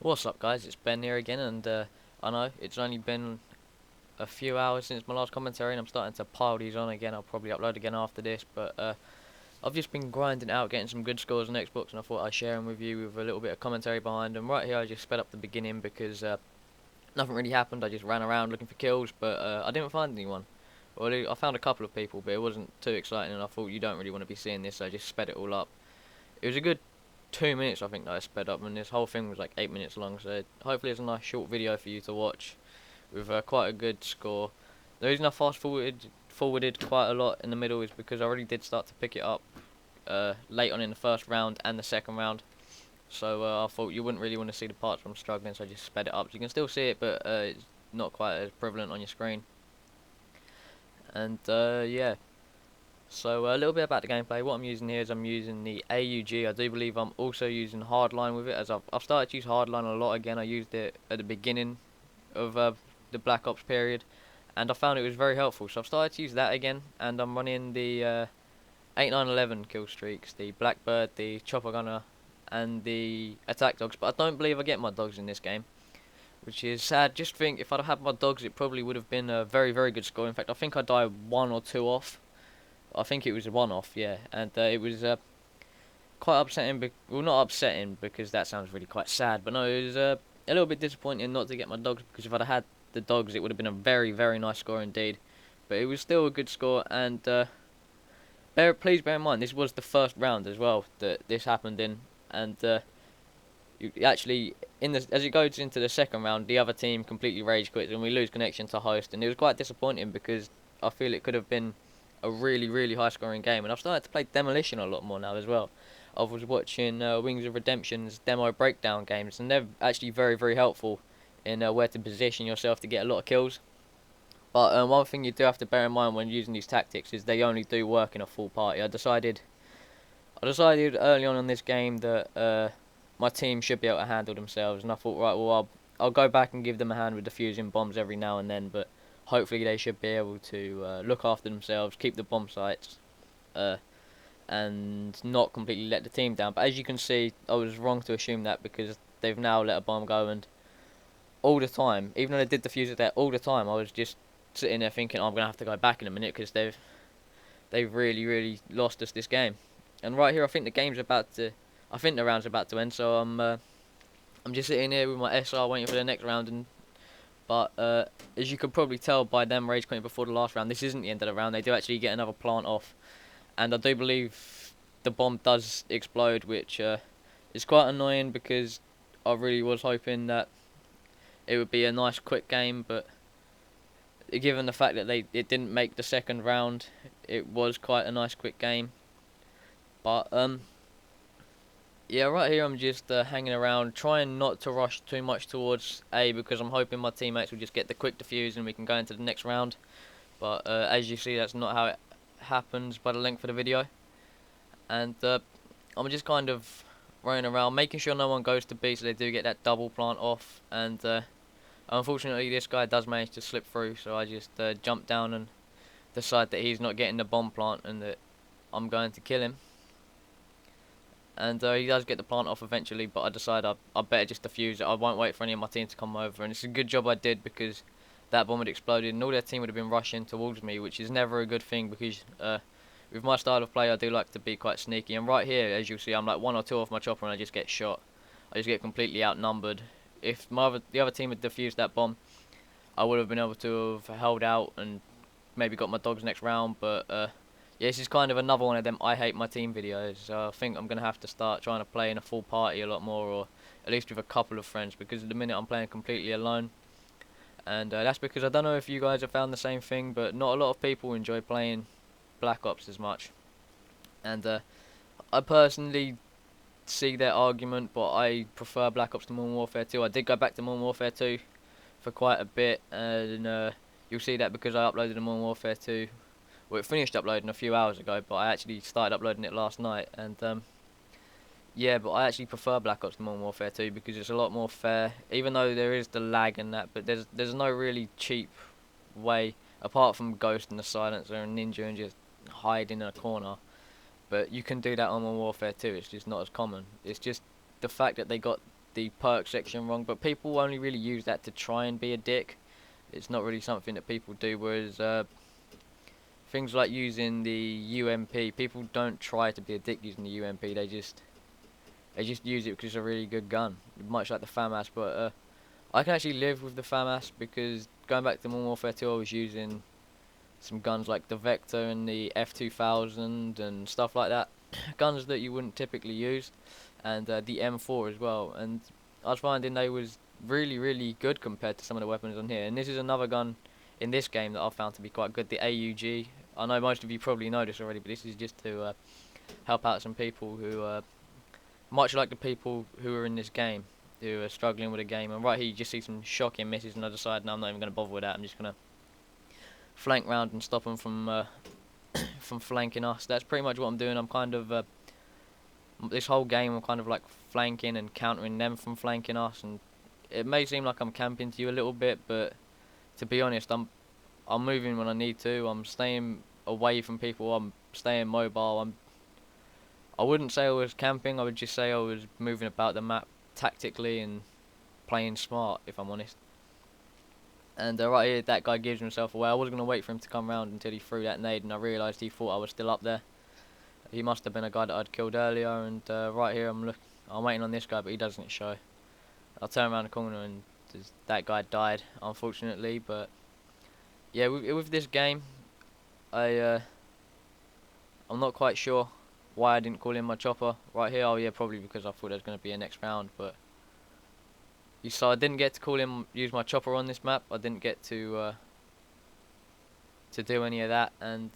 What's up, guys? It's Ben here again, and I know it's only been a few hours since my last commentary, and I'm starting to pile these on again. I'll probably upload again after this, but I've just been grinding out, getting some good scores on Xbox, and I thought I'd share them with you with a little bit of commentary behind them. Right here, I just sped up the beginning because nothing really happened. I just ran around looking for kills, but I didn't find anyone. Well, I found a couple of people, but it wasn't too exciting, and I thought you don't really want to be seeing this, so I just sped it all up. It was a good 2 minutes, I think, that I sped up, and this whole thing was like 8 minutes long, so hopefully it's a nice short video for you to watch with quite a good score. The reason I forwarded quite a lot in the middle is because I really did start to pick it up late on in the first round and the second round, so I thought you wouldn't really want to see the parts where I'm struggling, so I just sped it up. So you can still see it, but it's not quite as prevalent on your screen. And yeah. So a little bit about the gameplay. What I'm using here is I'm using the AUG. I do believe I'm also using hardline with it, as I've started to use hardline a lot again. I used it at the beginning of the Black Ops period, and I found it was very helpful. So I've started to use that again, and I'm running the 8-9-11 kill streaks, the Blackbird, the Chopper Gunner, and the Attack Dogs. But I don't believe I get my dogs in this game, which is sad. Just think, if I'd have had my dogs, it probably would have been a very, very good score. In fact, I think I died 1 or 2 off. I think it was a one-off, yeah, and it was quite upsetting. Well, not upsetting because that sounds really quite sad, but no, it was a little bit disappointing not to get my dogs, because if I'd had the dogs, it would have been a very, very nice score indeed. But it was still a good score, and please bear in mind this was the first round as well that this happened in, and you actually as it goes into the second round, the other team completely rage quits and we lose connection to host, and it was quite disappointing because I feel it could have been a really, really high scoring game. And I've started to play Demolition a lot more now as well. I was watching Wings of Redemption's demo breakdown games, and they're actually very, very helpful in where to position yourself to get a lot of kills. But one thing you do have to bear in mind when using these tactics is they only do work in a full party. I decided early on in this game that my team should be able to handle themselves, and I thought, right, well, I'll go back and give them a hand with defusing bombs every now and then, but hopefully they should be able to look after themselves, keep the bomb sites, and not completely let the team down. But as you can see, I was wrong to assume that, because they've now let a bomb go, and all the time, even though they did defuse it there all the time, I was just sitting there thinking, oh, I'm gonna have to go back in a minute because they've really, really lost us this game. And right here, I think the round's about to end, so I'm just sitting here with my SR waiting for the next round. And but as you could probably tell by them rage quitting before the last round, this isn't the end of the round. They do actually get another plant off, and I do believe the bomb does explode, which is quite annoying because I really was hoping that it would be a nice quick game. But given the fact that it didn't make the second round, it was quite a nice quick game. But yeah, right here I'm just hanging around, trying not to rush too much towards A, because I'm hoping my teammates will just get the quick defuse and we can go into the next round. But as you see, that's not how it happens by the length of the video. And I'm just kind of running around, making sure no one goes to B so they do get that double plant off. And unfortunately this guy does manage to slip through, so I just jump down and decide that he's not getting the bomb plant and that I'm going to kill him. And he does get the plant off eventually, but I decide I better just defuse it. I won't wait for any of my team to come over, and it's a good job I did, because that bomb had exploded and all their team would have been rushing towards me, which is never a good thing, because with my style of play I do like to be quite sneaky. And right here, as you'll see, I'm like 1 or 2 off my chopper and I just get shot. I just get completely outnumbered. If the other team had defused that bomb, I would have been able to have held out and maybe got my dogs next round. But yeah, this is kind of another one of them I hate my team videos, so I think I'm going to have to start trying to play in a full party a lot more, or at least with a couple of friends, because at the minute I'm playing completely alone. And that's because I don't know if you guys have found the same thing, but not a lot of people enjoy playing Black Ops as much. And I personally see their argument, but I prefer Black Ops to Modern Warfare 2. I did go back to Modern Warfare 2 for quite a bit, and you'll see that because I uploaded a Modern Warfare 2. Well, it finished uploading a few hours ago, but I actually started uploading it last night. And yeah, but I actually prefer Black Ops to Modern Warfare 2 because it's a lot more fair, even though there is the lag and that. But there's no really cheap way, apart from Ghost and the Silencer and Ninja and just hide in a corner. But you can do that on Modern Warfare 2. It's just not as common. It's just the fact that they got the perk section wrong, but people only really use that to try and be a dick. It's not really something that people do, whereas things like using the UMP, people don't try to be a dick using the UMP, they just use it because it's a really good gun, much like the FAMAS, but I can actually live with the FAMAS because going back to Modern Warfare 2 I was using some guns like the Vector and the F2000 and stuff like that, guns that you wouldn't typically use, and the M4 as well, and I was finding they was really good compared to some of the weapons on here. And this is another gun in this game that I found to be quite good, the AUG. I know most of you probably know this already, but this is just to help out some people who, much like the people who are in this game, who are struggling with the game. And right here you just see some shocking misses on the other side, and I'm not even going to bother with that. I'm just going to flank round and stop them from from flanking us. That's pretty much what I'm doing. I'm kind of this whole game I'm kind of like flanking and countering them from flanking us, and it may seem like I'm camping to you a little bit, but to be honest, I'm moving when I need to. I'm staying away from people. I'm staying mobile. I wouldn't say I was camping. I would just say I was moving about the map tactically and playing smart, if I'm honest. And right here, that guy gives himself away. I was gonna wait for him to come round until he threw that nade, and I realised he thought I was still up there. He must have been a guy that I'd killed earlier. And right here, I'm waiting on this guy, but he doesn't show. I'll turn around the corner, and that guy died, unfortunately. But yeah, with this game, I'm not quite sure why I didn't call in my chopper right here. Oh yeah, probably because I thought there was going to be a next round, but so I didn't get to use my chopper on this map. I didn't get to do any of that, and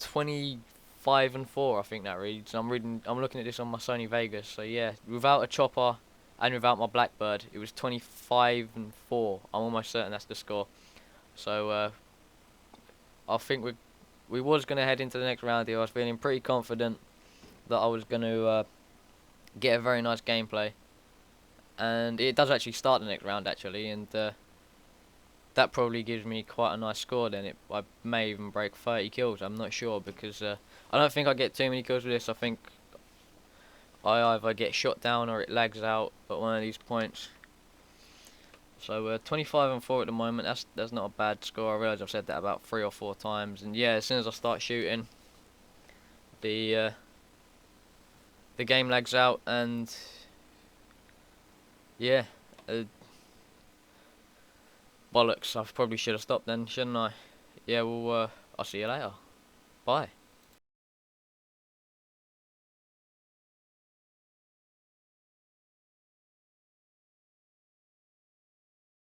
25 and 4 I think that reads. I'm looking at this on my Sony Vegas. So yeah, without a chopper and without my Blackbird, it was 25 and 4. I'm almost certain that's the score. So I think we was gonna head into the next round here. I was feeling pretty confident that I was gonna get a very nice gameplay, and it does actually start the next round actually, and that probably gives me quite a nice score. Then I may even break 30 kills. I'm not sure because I don't think I get too many kills with this. I think I either get shot down or it lags out at one of these points. So 25 and 4 at the moment. That's not a bad score. I realise I've said that about 3 or 4 times. And yeah, as soon as I start shooting, the game lags out, and yeah, bollocks. I probably should have stopped then, shouldn't I? Yeah, well, I'll see you later. Bye.